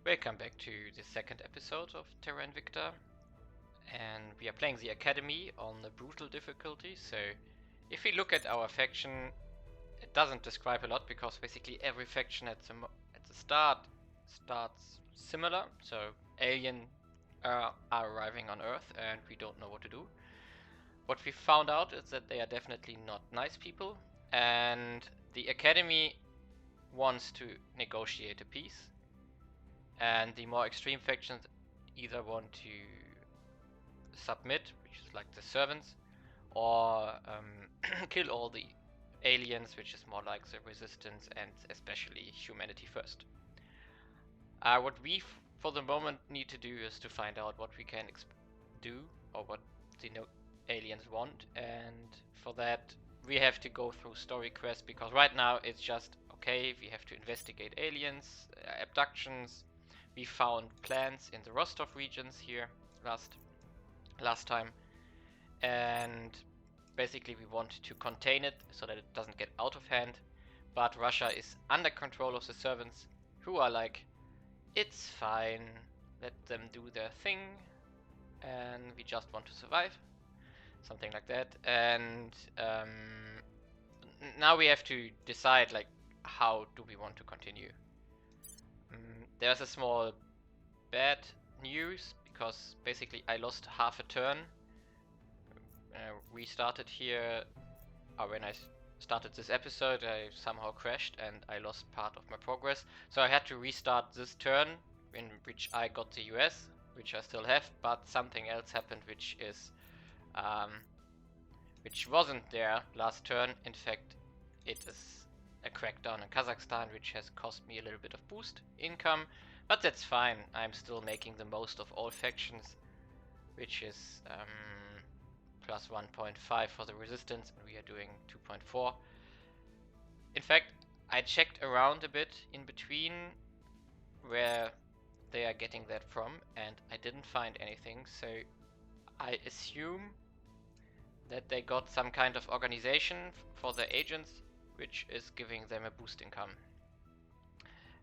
Welcome back to the second episode of Terra Invicta, and we are playing the Academy on the brutal difficulty. So if we look at our faction, it doesn't describe a lot because basically every faction at the start starts similar. So alien are arriving on Earth and we don't know what to do. What we found out is that they are definitely not nice people, and the Academy wants to negotiate a peace. And the more extreme factions either want to submit, which is like the servants, or kill all the aliens, which is more like the resistance and especially humanity first. What we for the moment need to do is to find out what we can do or what the aliens want, and for that we have to go through story quests because right now it's just okay, we have to investigate aliens, abductions. We found plants in the Rostov regions here last time, and basically we want to contain it so that it doesn't get out of hand. But Russia is under control of the servants, who are like, it's fine, let them do their thing, and we just want to survive, something like that. And now we have to decide like how do we want to continue. There's a small bad news because basically I lost half a turn. Restarted here, or when I started this episode I somehow crashed and I lost part of my progress. So I had to restart this turn in which I got the US, which I still have, but something else happened which wasn't there last turn. In fact, it is a crackdown in Kazakhstan, which has cost me a little bit of boost income, but that's fine. I'm still making the most of all factions, which is plus 1.5 for the resistance, and we are doing 2.4. In fact, I checked around a bit in between where they are getting that from, and I didn't find anything, so I assume that they got some kind of organization for their agents, which is giving them a boost income.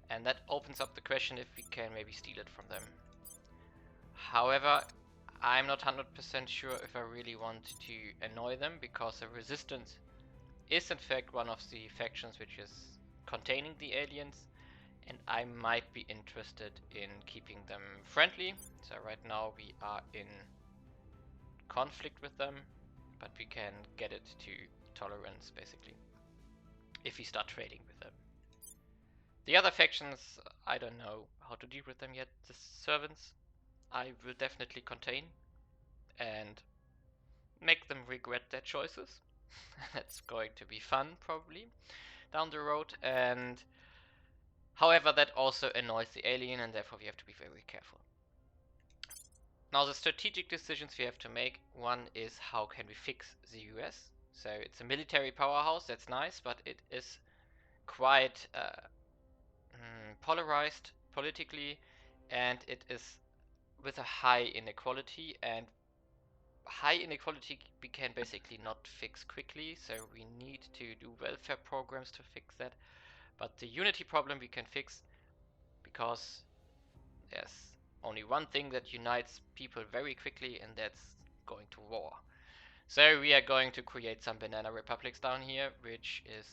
And that opens up the question if we can maybe steal it from them. However, I'm not 100% sure if I really want to annoy them, because the resistance is in fact one of the factions which is containing the aliens, and I might be interested in keeping them friendly. So right now we are in conflict with them, but we can get it to tolerance basically if we start trading with them. The other factions, I don't know how to deal with them yet. The servants I will definitely contain and make them regret their choices. That's going to be fun probably down the road, and however that also annoys the alien, and therefore we have to be very careful. Now the strategic decisions we have to make, one is how can we fix the US. So it's a military powerhouse, that's nice, but it is quite polarized politically, and it is with a high inequality, and high inequality we can basically not fix quickly, so we need to do welfare programs to fix that. But the unity problem we can fix because there's only one thing that unites people very quickly, and that's going to war. So we are going to create some banana republics down here, which is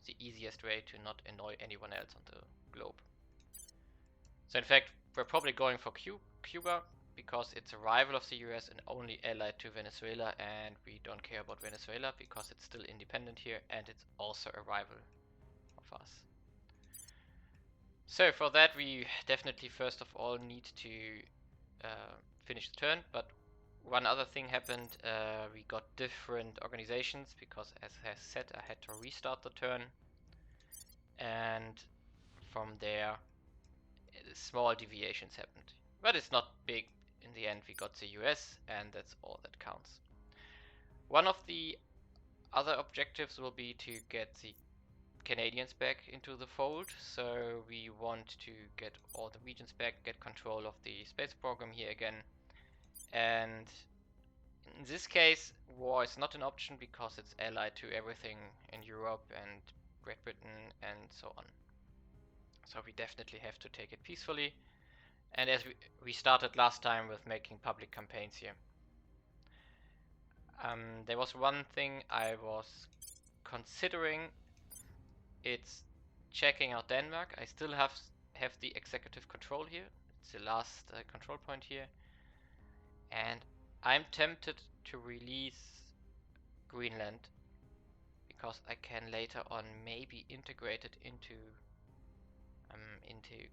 the easiest way to not annoy anyone else on the globe. So in fact, we're probably going for Cuba, because it's a rival of the US and only allied to Venezuela, and we don't care about Venezuela because it's still independent here, and it's also a rival of us. So for that we definitely first of all need to finish the turn, but one other thing happened. We got different organizations because, as I said, I had to restart the turn, and from there small deviations happened, but it's not big. In the end we got the US, and that's all that counts. One of the other objectives will be to get the Canadians back into the fold, so we want to get all the regions back, get control of the space program here again, and in this case war is not an option because it's allied to everything in Europe and Great Britain and so on. So we definitely have to take it peacefully. And as we started last time with making public campaigns here. There was one thing I was considering. It's checking out Denmark. I still have the executive control here. It's the last control point here. And I'm tempted to release Greenland because I can later on maybe integrate it into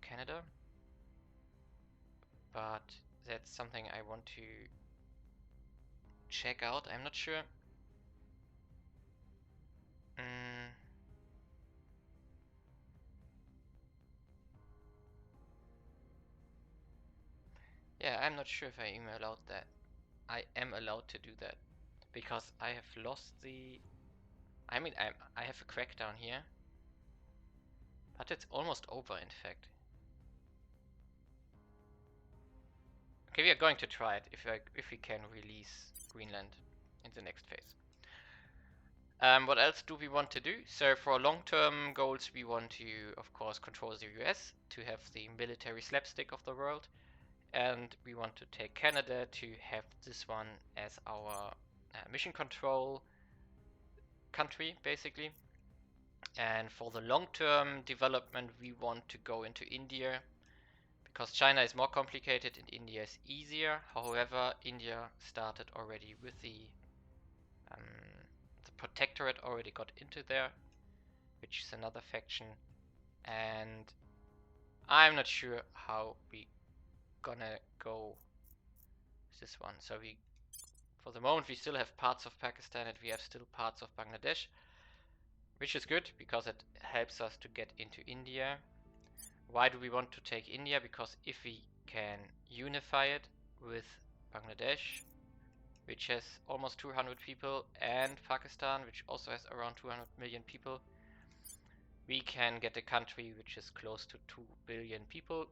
Canada. But that's something I want to check out. I'm not sure. Yeah, I'm not sure if I am allowed that. I am allowed to do that because I have lost the. I mean, I have a crackdown here, but it's almost over. In fact. Okay, we are going to try it if we can release Greenland in the next phase. What else do we want to do? So for long-term goals, we want to, of course, control the US to have the military slapstick of the world, and we want to take Canada to have this one as our mission control country, basically. And for the long-term development, we want to go into India, because China is more complicated and India is easier. However, India started already with the protectorate already got into there, which is another faction, and I'm not sure how we gonna go with this one. So for the moment we still have parts of Pakistan and we have still parts of Bangladesh, which is good because it helps us to get into India. Why do we want to take India? Because if we can unify it with Bangladesh, which has almost 200 people, and Pakistan, which also has around 200 million people, we can get a country which is close to 2 billion people.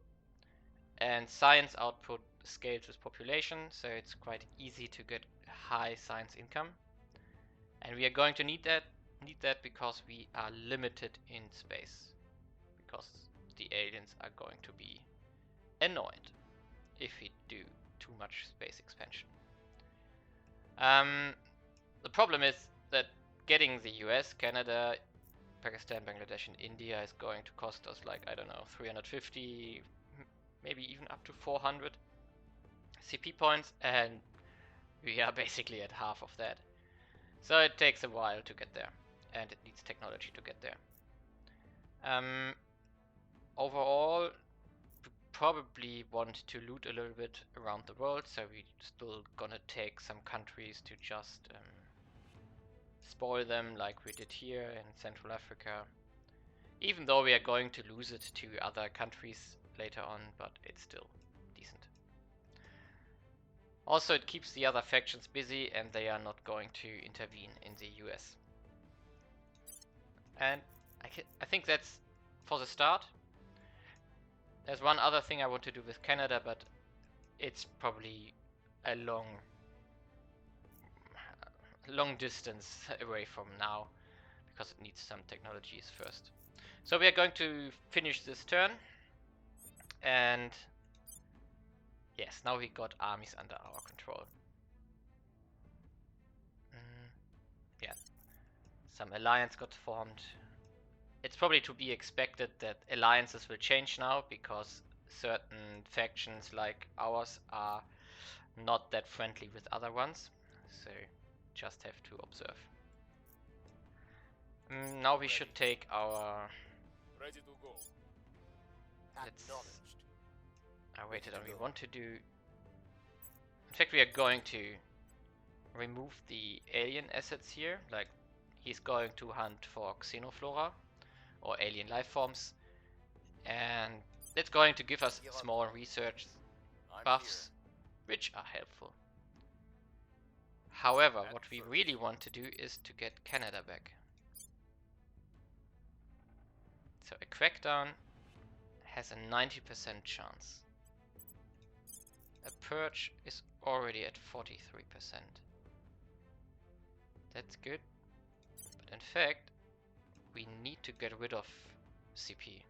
And science output scales with population, so it's quite easy to get high science income. And we are going to need that because we are limited in space, because the aliens are going to be annoyed if we do too much space expansion. The problem is that getting the US, Canada, Pakistan, Bangladesh and India is going to cost us like, I don't know, 350, maybe even up to 400 CP points, and we are basically at half of that. So it takes a while to get there, and it needs technology to get there. Overall, we probably want to loot a little bit around the world, so we're still gonna take some countries to just spoil them like we did here in Central Africa. Even though we are going to lose it to other countries later on, but it's still decent. Also, it keeps the other factions busy and they are not going to intervene in the US. And I think that's for the start. There's one other thing I want to do with Canada, but it's probably a long distance away from now, because it needs some technologies first. So we are going to finish this turn, and yes, now we got armies under our control. Yeah, some alliance got formed. It's probably to be expected that alliances will change now, because certain factions like ours are not that friendly with other ones, so just have to observe. Now we should take our... Ready to go. I waited on. We want to do... In fact, we are going to remove the alien assets here, like he's going to hunt for xenoflora or alien life forms, and it's going to give us small research buffs, which are helpful. However, what we really want to do is to get Canada back. So a crackdown has a 90% chance. A purge is already at 43%. That's good. But in fact, we need to get rid of CP.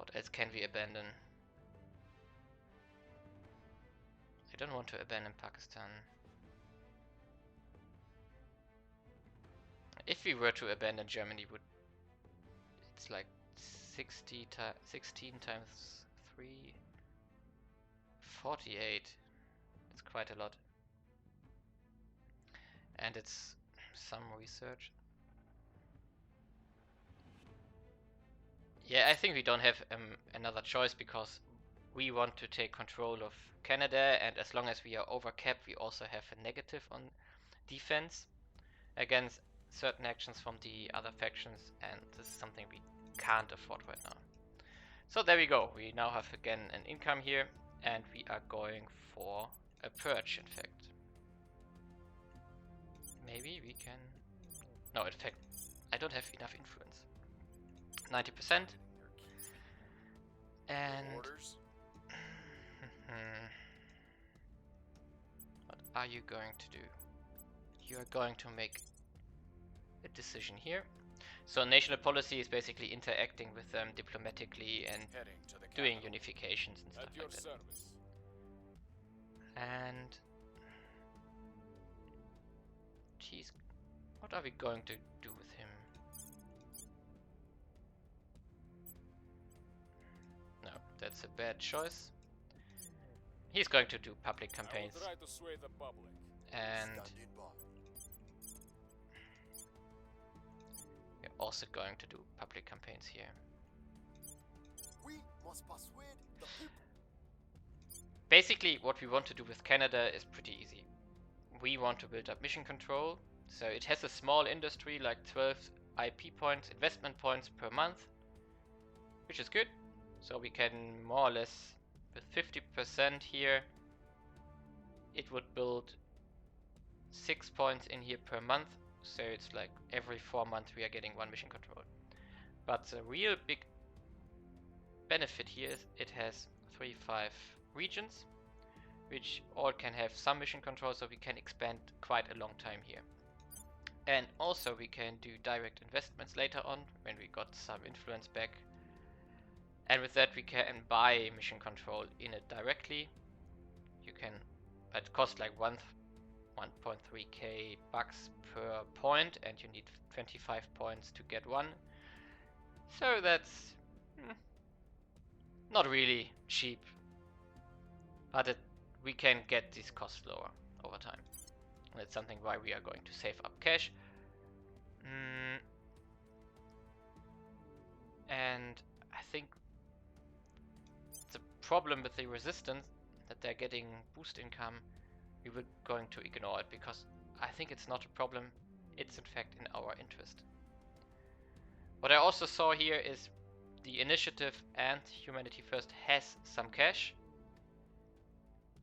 What else can we abandon? I don't want to abandon Pakistan. If we were to abandon Germany, it's like 16 times 3, 48. It's quite a lot. And it's some research. Yeah, I think we don't have another choice, because we want to take control of Canada, and as long as we are over cap, we also have a negative on defense against certain actions from the other factions, and this is something we can't afford right now. So there we go. We now have again an income here, and we are going for a purge, in fact. Maybe we can... No, in fact, I don't have enough influence. 90%. And... What are you going to do? You are going to make a decision here. So national policy is basically interacting with them diplomatically and doing unifications and stuff like that. Service. And... Jeez, what are we going to do with him? No, that's a bad choice. He's going to do public campaigns. Try to sway the public. And we're also going to do public campaigns here. We must persuade the people. Basically, what we want to do with Canada is pretty easy. We want to build up mission control, so it has a small industry, like 12 IP points, investment points per month, which is good. So we can more or less, with 50% here, it would build 6 points in here per month, so it's like every 4 months we are getting 1 mission control. But the real big benefit here is it has 3-5 regions, which all can have some mission control, so we can expand quite a long time here. And also we can do direct investments later on, when we got some influence back. And with that we can buy mission control in it directly. You can, it costs like 1.3k bucks per point, and you need 25 points to get one. So that's not really cheap, but we can get these costs lower over time. That's something why we are going to save up cash. And I think the problem with the resistance, that they're getting boost income, we were going to ignore it, because I think it's not a problem. It's in fact in our interest. What I also saw here is the initiative and Humanity First has some cash.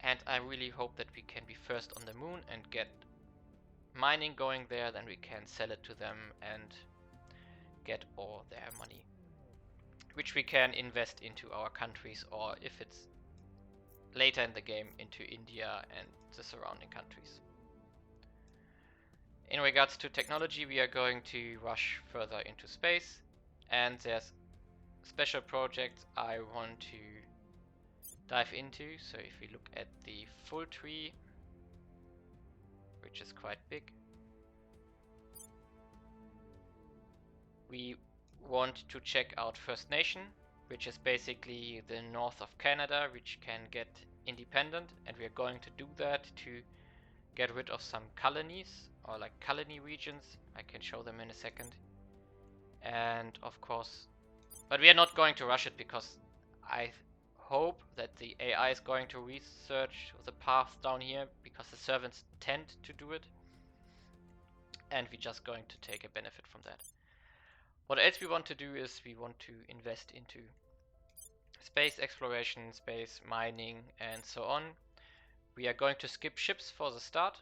And I really hope that we can be first on the moon and get mining going there, then we can sell it to them and get all their money, which we can invest into our countries, or if it's later in the game, into India and the surrounding countries. In regards to technology, we are going to rush further into space, and there's special projects I want to dive into. So if we look at the full tree, which is quite big, we want to check out First Nation, which is basically the north of Canada, which can get independent, and we are going to do that to get rid of some colonies, or like colony regions. I can show them in a second. And of course, but we are not going to rush it, because I hope that the AI is going to research the path down here, because the servants tend to do it, and we're just going to take a benefit from that. What else we want to do is we want to invest into space exploration, space mining, and so on. We are going to skip ships for the start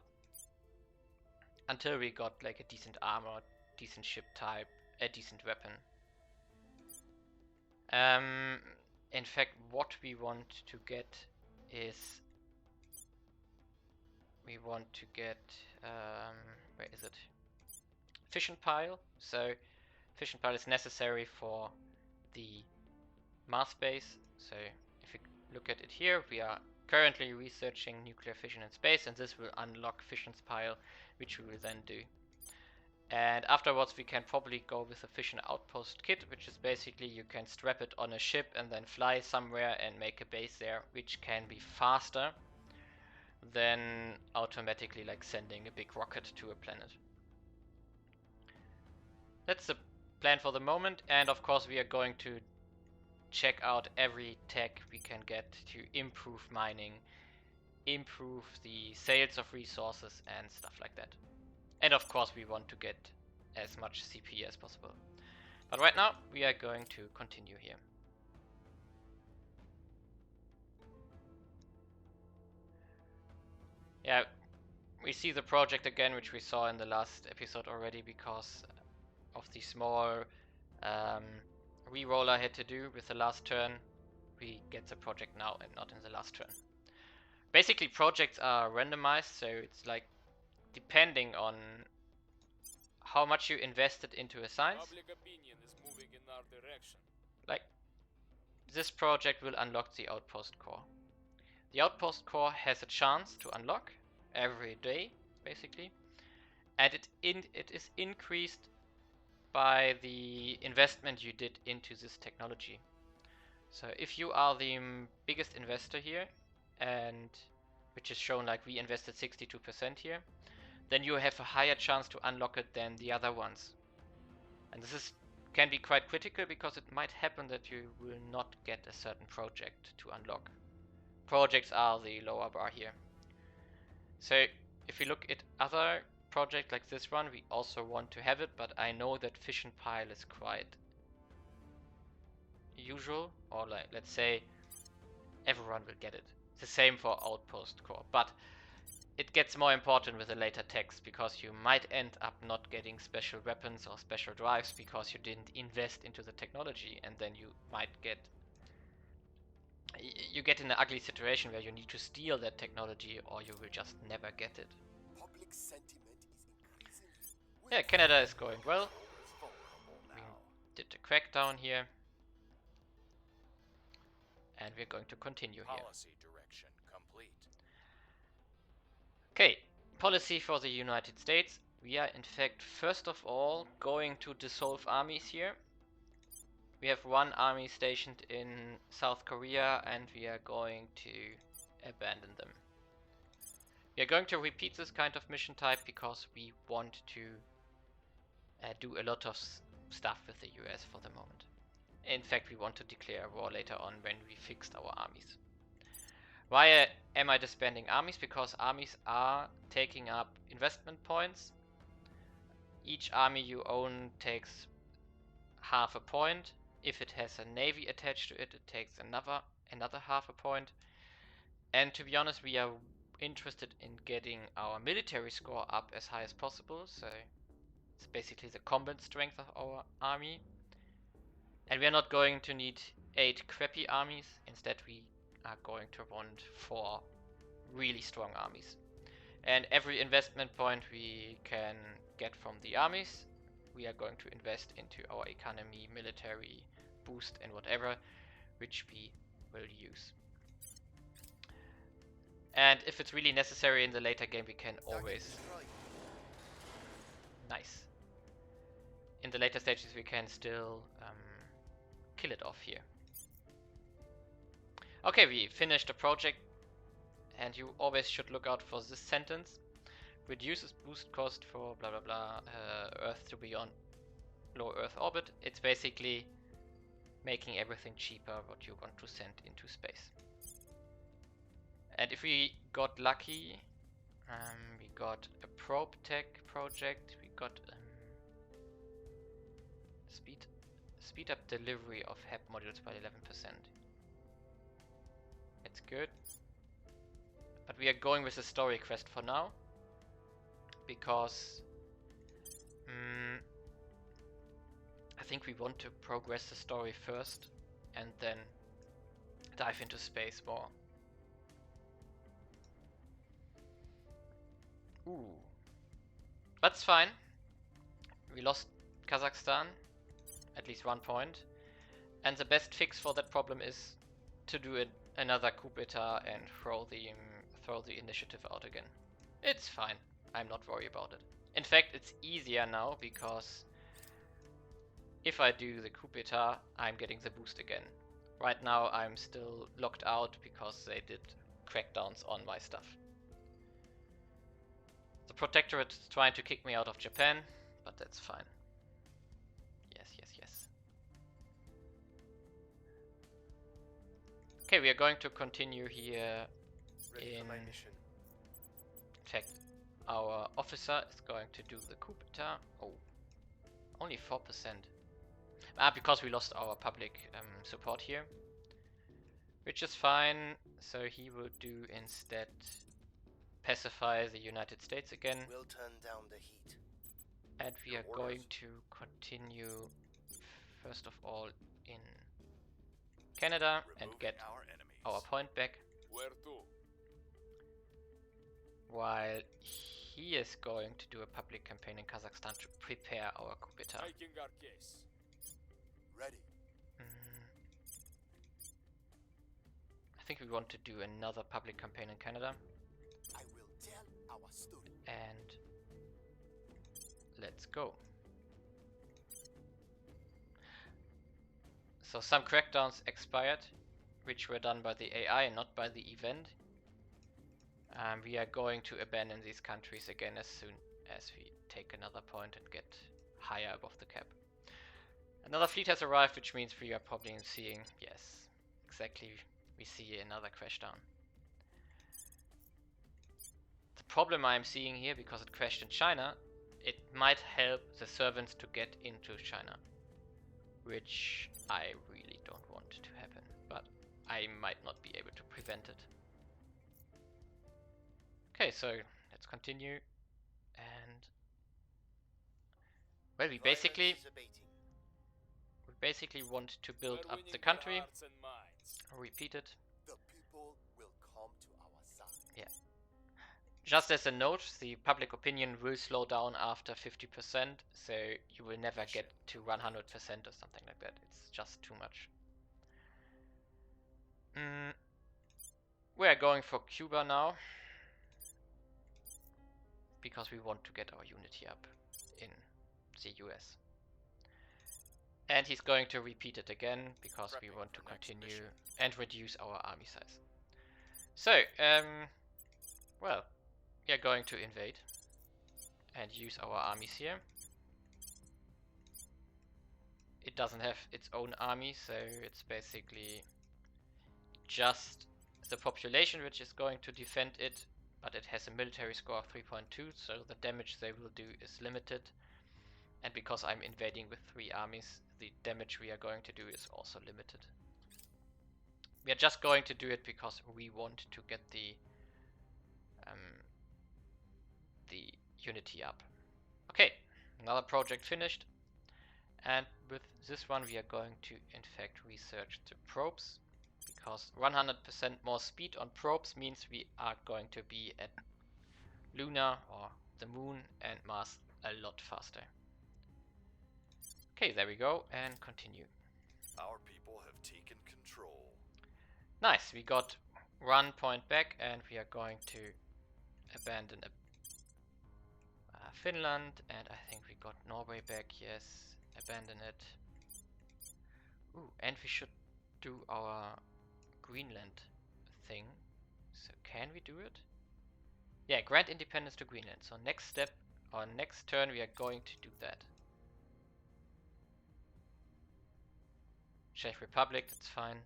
until we got like a decent armor, decent ship type, a decent weapon. In fact, what we want to get is we want to get where is it? Fission pile. So fission pile is necessary for the Mars base. So if you look at it here, we are currently researching nuclear fission in space, and this will unlock fission's pile, which we will then do. And afterwards we can probably go with a fission outpost kit, which is basically you can strap it on a ship and then fly somewhere and make a base there, which can be faster than automatically like sending a big rocket to a planet. That's the plan for the moment, and of course we are going to check out every tech we can get to improve mining, improve the sales of resources and stuff like that. And of course we want to get as much CP as possible. But right now we are going to continue here. Yeah, we see the project again, which we saw in the last episode already, because of the small re-roll I had to do with the last turn. We get the project now and not in the last turn. Basically projects are randomized, so it's like depending on how much you invested into a science. Public opinion is moving in our direction. Like this project will unlock the outpost core. The outpost core has a chance to unlock every day, basically, and it is increased by the investment you did into this technology. So if you are the biggest investor here, and which is shown like we invested 62% here, then you have a higher chance to unlock it than the other ones. And this can be quite critical, because it might happen that you will not get a certain project to unlock. Projects are the lower bar here. So if we look at other projects like this one, we also want to have it, but I know that fission pile is quite usual, or like let's say everyone will get it. The same for outpost core, but it gets more important with the later text, because you might end up not getting special weapons or special drives because you didn't invest into the technology, and then you might get in an ugly situation where you need to steal that technology, or you will just never get it. Public sentiment is increasingly. Yeah, Canada is going well. We did the crackdown here, and we're going to continue here. Policy direction complete. Okay, policy for the United States. We are in fact first of all going to dissolve armies here. We have one army stationed in South Korea, and we are going to abandon them. We are going to repeat this kind of mission type because we want to do a lot of stuff with the US for the moment. In fact, we want to declare war later on when we fixed our armies. Why am I disbanding armies? Because armies are taking up investment points. Each army you own takes half a point. If it has a navy attached to it, it takes another half a point. And to be honest, we are interested in getting our military score up as high as possible. So it's basically the combat strength of our army. And we are not going to need 8 crappy armies. Instead, we are going to want 4 really strong armies. And every investment point we can get from the armies, we are going to invest into our economy, military, boost and whatever, which we will use. And if it's really necessary in the later game, we can always... Nice. In the later stages we can still kill it off here. Okay, we finished the project, and you always should look out for this sentence. Reduces boost cost for blah blah blah Earth to be on low Earth orbit. It's basically making everything cheaper what you want to send into space. And if we got lucky, we got a probe tech project, we got speed up delivery of HEP modules by 11%. It's good. But we are going with a story quest for now, because I think we want to progress the story first and then dive into space more. Ooh. That's fine. We lost Kazakhstan, at least 1 point. And the best fix for that problem is to do another coup d'etat and throw the initiative out again. It's fine. I'm not worried about it. In fact, it's easier now because if I do the coup d'etat, I'm getting the boost again. Right now I'm still locked out because they did crackdowns on my stuff. The Protectorate is trying to kick me out of Japan, but that's fine. Yes, yes, yes. Okay, we are going to continue here. In fact, our officer is going to do the coup d'etat. Oh, only 4%. Because we lost our public support here, which is fine. So he will do instead pacify the United States again. We'll turn down the heat. And we are going to continue first of all in Canada and get our point back. Where to? While he is going to do a public campaign in Kazakhstan to prepare our coup d'etat. Making our case. Ready. I think we want to do another public campaign in Canada. I will tell our story. And let's go. So some crackdowns expired, which were done by the AI and not by the event. We are going to abandon these countries again as soon as we take another point and get higher above the cap. Another fleet has arrived, which means we are probably seeing, yes, exactly, we see another crash down. The problem I'm seeing here, because it crashed in China, it might help the servants to get into China, which I really don't want to happen, but I might not be able to prevent it. Okay, so let's continue, and well, we basically want to build up the country. Repeat it. The people will come to our side. Yeah. Just as a note, the public opinion will slow down after 50%, so you will never get to 100% or something like that. It's just too much. We are going for Cuba now, because we want to get our unity up in the US. And he's going to repeat it again, because we want to continue and reduce our army size. So, well, we are going to invade and use our armies here. It doesn't have its own army, so it's basically just the population which is going to defend it, but it has a military score of 3.2, so the damage they will do is limited. And because I'm invading with 3 armies, the damage we are going to do is also limited. We are just going to do it because we want to get the unity up. Okay, another project finished. And with this one we are going to in fact research the probes, because 100% more speed on probes means we are going to be at Luna or the Moon and Mars a lot faster. Okay, there we go, and continue. Our people have taken control. Nice, we got 1 point back, and we are going to abandon Finland, and I think we got Norway back, yes, abandon it. Ooh, and we should do our Greenland thing. So can we do it? Yeah, grant independence to Greenland. So next step, or next turn, we are going to do that. Czech Republic, that's fine.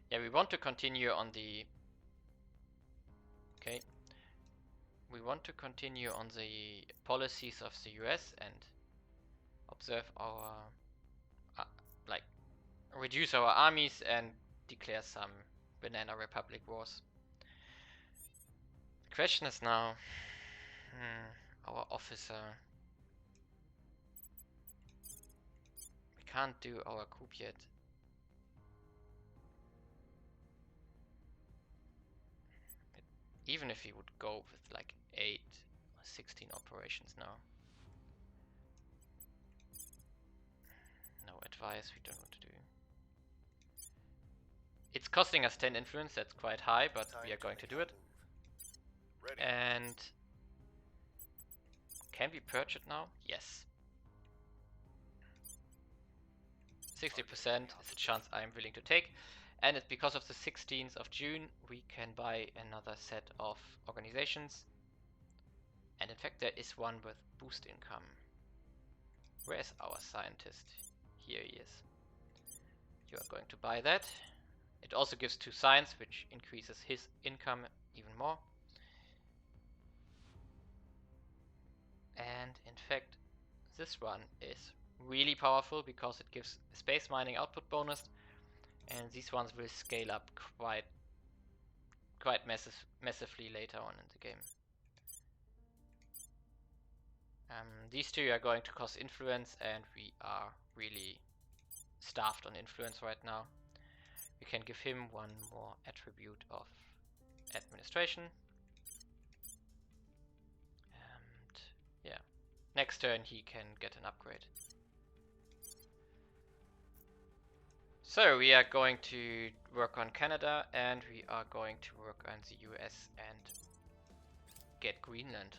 Yeah, we want to continue on the... Okay. We want to continue on the policies of the US and observe our... like, reduce our armies and declare some Banana Republic wars. The question is now... our officer... We can't do our coup yet. Even if he would go with like 8 16 operations now. No advice, we don't want to do. It's costing us 10 influence, that's quite high, but we are going to do it. Ready. And can we purge it now? Yes. 60% is a chance I'm willing to take. And it's because of the 16th of June, we can buy another set of organizations. And in fact, there is one with boost income. Where is our scientist? Here he is. You are going to buy that. It also gives 2 science, which increases his income even more. And in fact, this one is really powerful because it gives a space mining output bonus, and these ones will scale up quite massively later on in the game. These two are going to cost influence, and we are really starved on influence right now. We can give him one more attribute of administration. And yeah, next turn he can get an upgrade. So we are going to work on Canada, and we are going to work on the US and get Greenland.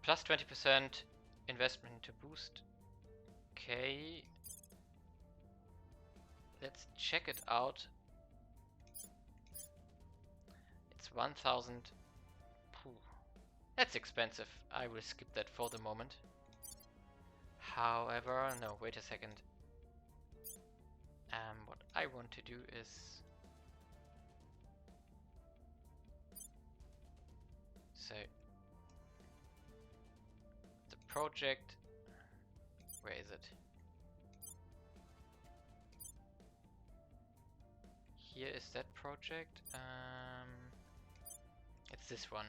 Plus 20% investment to boost. Okay. Let's check it out. It's 1000. That's expensive. I will skip that for the moment. However, no, wait a second. What I want to do is so the project, where is it? Here is that project. It's this one.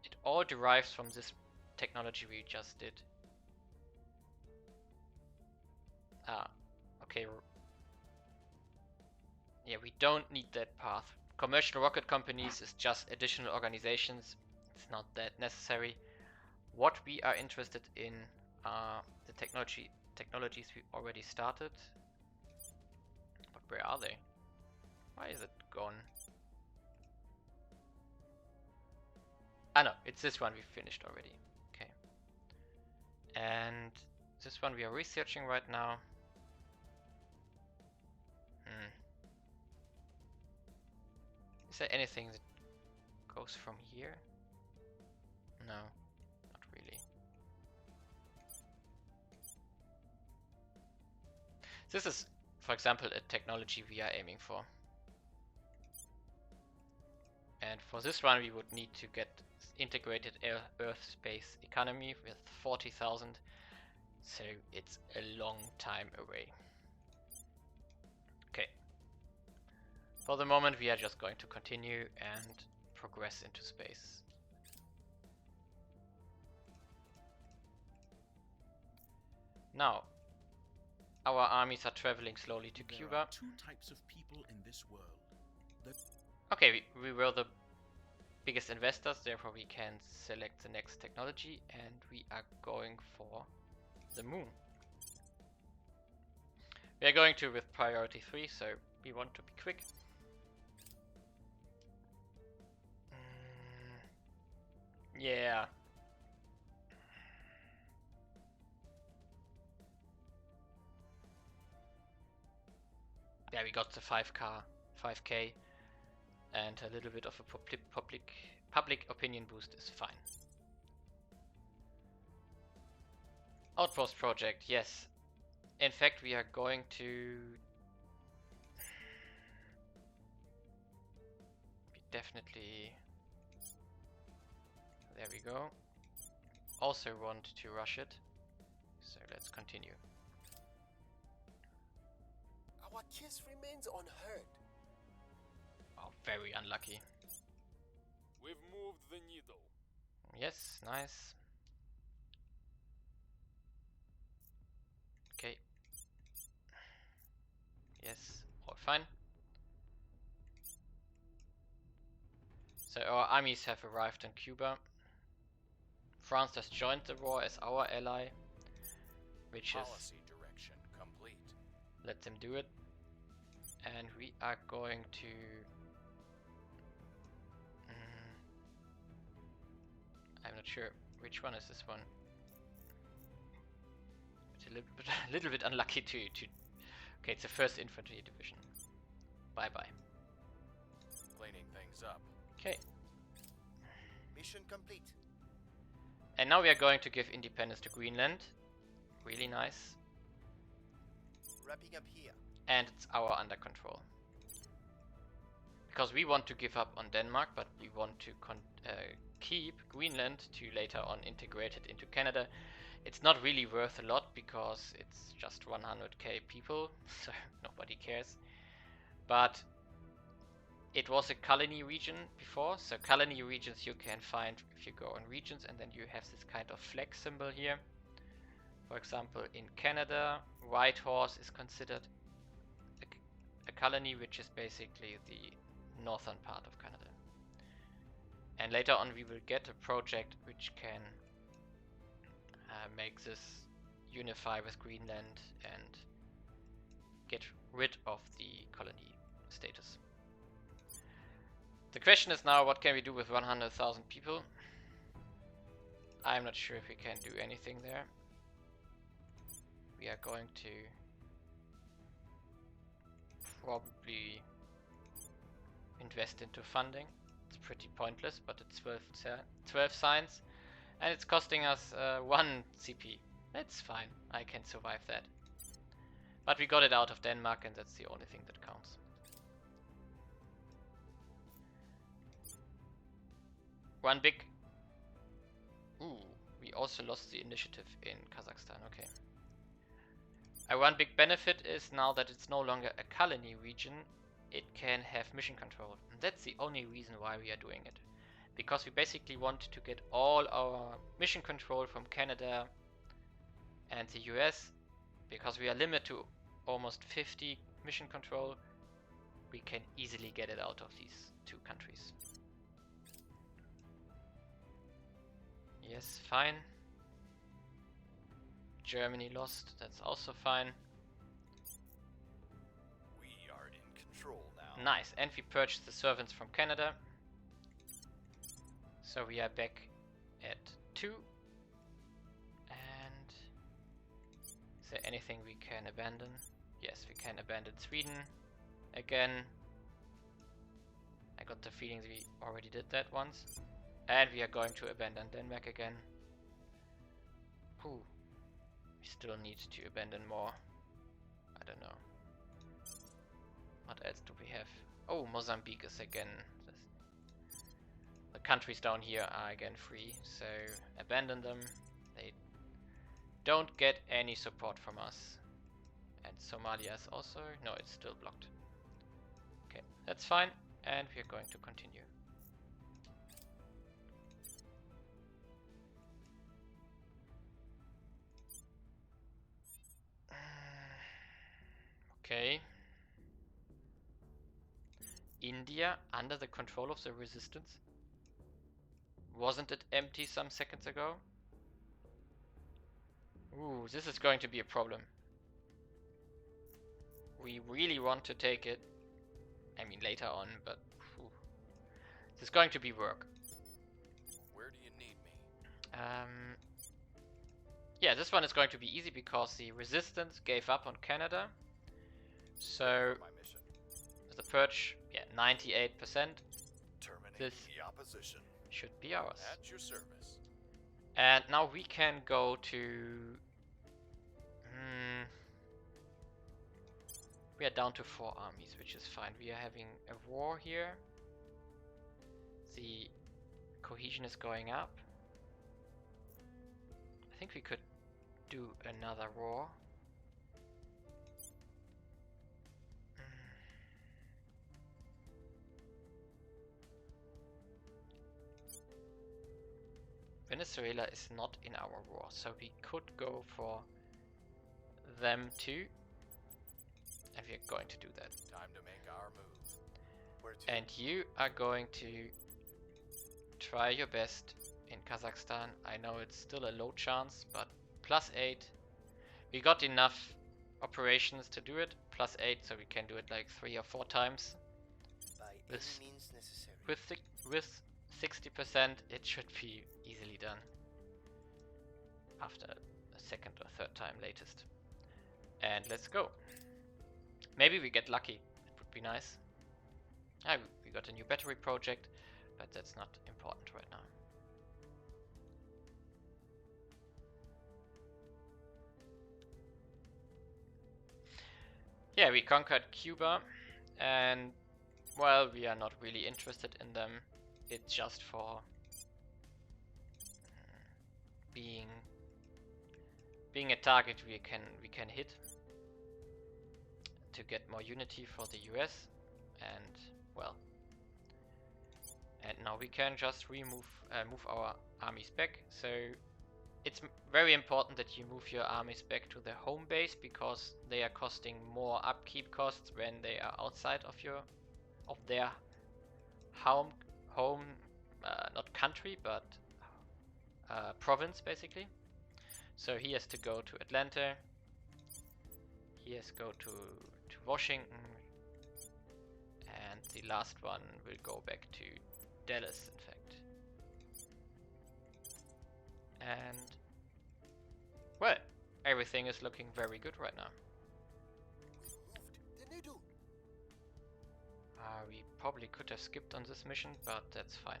It all derives from this technology we just did. Okay. Yeah, we don't need that path. Commercial rocket companies is just additional organizations. It's not that necessary. What we are interested in are the technologies we already started. But where are they? Why is it gone? Ah no, it's this one we finished already. Okay. And this one we are researching right now. Is there anything that goes from here? No, not really. This is, for example, a technology we are aiming for. And for this one we would need to get integrated Earth space economy with 40,000. So it's a long time away. Okay. For the moment we are just going to continue and progress into space. Now, our armies are traveling slowly to Cuba. There are 2 types of people in this world. Okay, we were the biggest investors, therefore we can select the next technology, and we are going for the moon. We are going to with priority 3, so we want to be quick. Yeah. Yeah, we got the 5k, and a little bit of a public opinion boost is fine. Outpost project, yes. In fact, we are going to definitely. There we go. Also want to rush it, so let's continue. Our kiss remains unheard. Oh, very unlucky. We've moved the needle. Yes, nice. Okay. Yes, all fine. So our armies have arrived in Cuba. France has joined the war as our ally, which is, Policy direction complete. let them do it. And we are going to I'm not sure which one is this one. It's a little bit unlucky to okay, it's the 1st Infantry Division. Bye bye. Cleaning things up. Okay. Mission complete. And now we are going to give independence to Greenland. Really nice. Wrapping up here. And it's our under control. Because we want to give up on Denmark, but we want to keep Greenland to later on integrate it into Canada. It's not really worth a lot because it's just 100k people, so nobody cares. But it was a colony region before, so colony regions you can find if you go on regions, and then you have this kind of flag symbol here. For example, in Canada, Whitehorse is considered a colony, which is basically the northern part of Canada. And later on we will get a project which can make this unify with Greenland and get rid of the colony status. The question is now, what can we do with 100,000 people? I'm not sure if we can do anything there. We are going to probably invest into funding. It's pretty pointless, but it's 12 signs, and it's costing us 1 CP. That's fine, I can survive that. But we got it out of Denmark, and that's the only thing that counts. One big... Ooh, we also lost the initiative in Kazakhstan, okay. One big benefit is now that it's no longer a colony region, it can have mission control. And that's the only reason why we are doing it. Because we basically want to get all our mission control from Canada and the US. Because we are limited to almost 50 mission control, we can easily get it out of these 2 countries. Yes, fine. Germany lost, that's also fine. We are in control now. Nice, and we purchased the servants from Canada. So we are back at 2. And is there anything we can abandon? Yes, we can abandon Sweden again. I got the feeling that we already did that once. And we are going to abandon Denmark again. Whew. We still need to abandon more. I don't know. What else do we have? Oh, Mozambique is again... The countries down here are again free, so abandon them. They don't get any support from us. And Somalia is also... No, it's still blocked. Okay, that's fine. And we are going to continue. Okay. India under the control of the resistance. Wasn't it empty some seconds ago? Ooh, this is going to be a problem. We really want to take it. I mean later on, but whew. This is going to be work. Where do you need me? Yeah, this one is going to be easy because the resistance gave up on Canada. So My mission. the purge, yeah, 98%. Terminate This the opposition. should be ours. At your service. And now we can go to... we are down to 4 armies, which is fine. We are having a war here. The cohesion is going up. I think we could do another war. Venezuela is not in our war, so we could go for them too. And we are going to do that. Time to make our move. Where to? And you are going to try your best in Kazakhstan. I know it's still a low chance, but +8. We got enough operations to do it. +8, so we can do it like 3 or 4 times. By With any means necessary. with 60%, it should be easily done. After a second or third time latest. And let's go. Maybe we get lucky. It would be nice. We got a new battery project, but that's not important right now. Yeah, we conquered Cuba, and well, we are not really interested in them. It's just for being a target we can hit to get more unity for the US, and well, and now we can just move our armies back. So it's very important that you move your armies back to their home base, because they are costing more upkeep costs when they are outside of their home not country, but province basically. So he has to go to Atlanta, he has to go to Washington, and the last one will go back to Dallas, in fact. And well, everything is looking very good right now. We've moved. Then We probably could have skipped on this mission, but that's fine.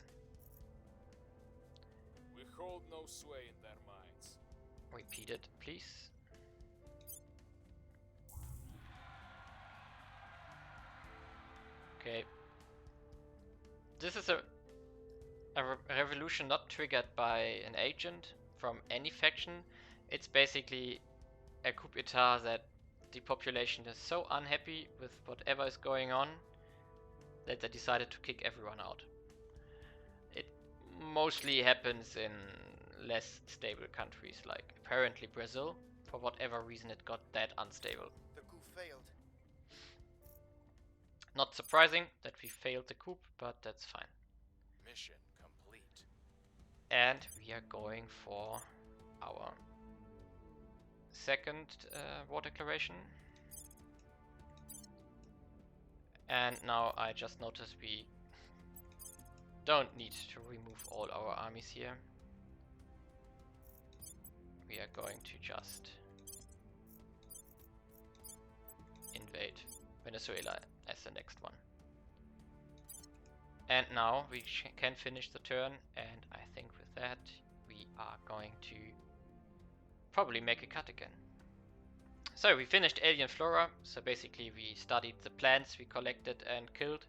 We hold no sway in their minds. Repeat it, please. Okay. This is a revolution not triggered by an agent from any faction. It's basically a coup d'etat that the population is so unhappy with whatever is going on that they decided to kick everyone out. It mostly happens in less stable countries, like apparently Brazil. For whatever reason it got that unstable. the coup failed. Not surprising that we failed the coup, but that's fine. Mission complete. And we are going for our second war declaration. And now I just noticed we don't need to remove all our armies here. We are going to just invade Venezuela as the next one. And now we can finish the turn, and I think with that we are going to probably make a cut again. So we finished Alien Flora, so basically we studied the plants we collected and killed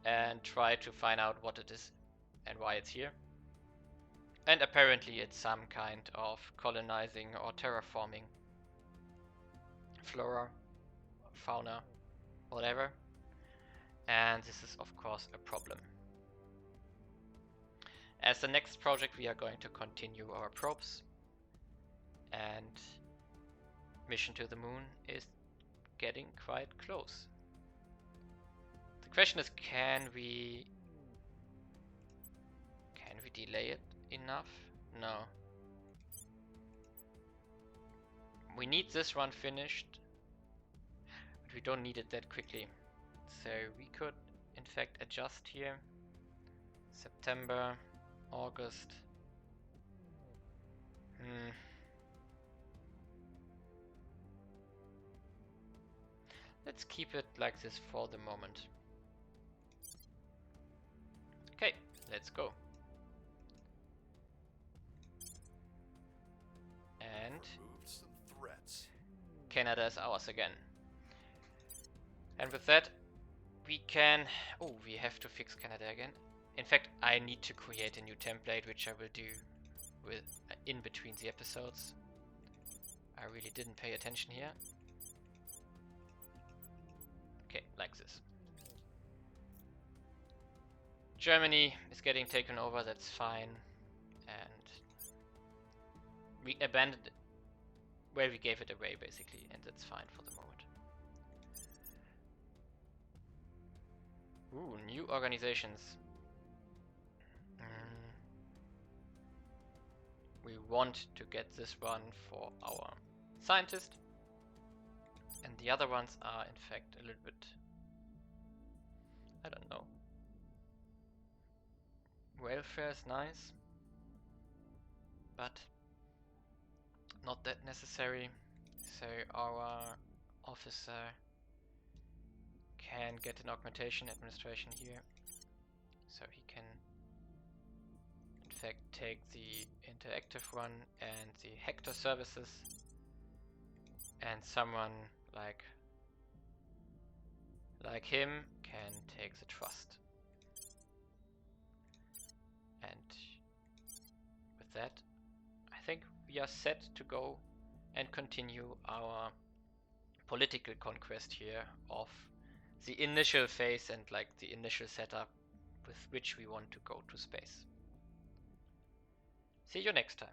and tried to find out what it is and why it's here. And apparently it's some kind of colonizing or terraforming flora, fauna, whatever. And this is of course a problem. As the next project we are going to continue our probes, and mission to the moon is getting quite close. The question is, can we delay it enough? No. We need this run finished, but we don't need it that quickly. So we could in fact adjust here. September, August. Let's keep it like this for the moment. Okay, let's go. And Removed some threats. Canada is ours again. And with that, we can... Oh, we have to fix Canada again. In fact, I need to create a new template, which I will do with in between the episodes. I really didn't pay attention here. Okay, like this. Germany is getting taken over, that's fine. And we abandoned it. Well, we gave it away basically, and that's fine for the moment. Ooh, new organizations. we want to get this one for our scientist. And the other ones are in fact a little bit, I don't know. Welfare is nice, but not that necessary. So our officer can get an augmentation administration here. So he can in fact take the interactive one and the Hector services, and someone like him can take the trust. And with that, I think we are set to go and continue our political conquest here of the initial phase and like the initial setup with which we want to go to space. See you next time.